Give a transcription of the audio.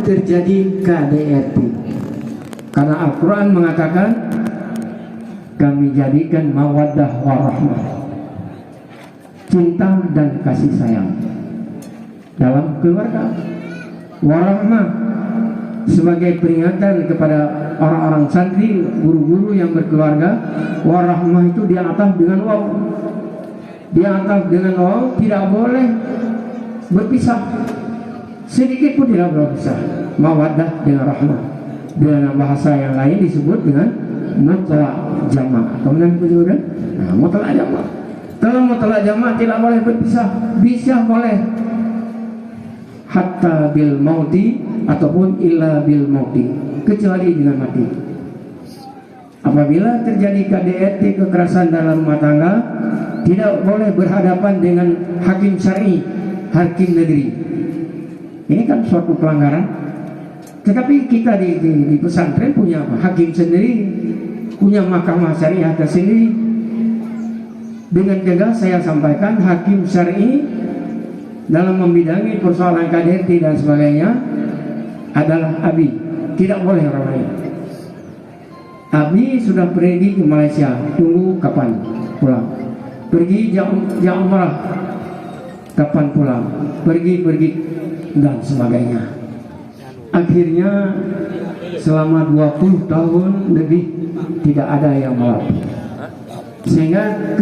terjadi KDRT. Karena Al-Quran mengatakan kami jadikan mawaddah warahmah, cinta dan kasih sayang dalam keluarga. Warahmah sebagai peringatan kepada orang-orang santri, guru-guru yang berkeluarga. Warahmah itu diataf dengan waw, diataf dengan waw, tidak boleh berpisah, sedikit pun tidak boleh berpisah. Mawaddah dengan rahmah, dengan bahasa yang lain disebut dengan mutlak jama'. Kemudian kemudian, mutlak jama'. Kalau mutlak jama' tidak boleh berpisah, bisa boleh hatta bil mauti ataupun illa bil mauti, kecuali dengan mati. Apabila terjadi KDRT, kekerasan dalam rumah tangga, tidak boleh berhadapan dengan hakim syar'i, hakim negeri. Ini kan suatu pelanggaran. Tetapi kita di pesantren punya hakim sendiri, punya mahkamah syariah tersendiri. Dengan tegas saya sampaikan, hakim syar'i dalam membidangi persoalan KDRT dan sebagainya adalah Abi, tidak boleh orang lain. Abi sudah pergi ke Malaysia, tunggu kapan pulang. Pergi jam umrah, kapan pulang. Pergi dan sebagainya. Akhirnya selama 20 tahun lebih tidak ada yang melapor, sehingga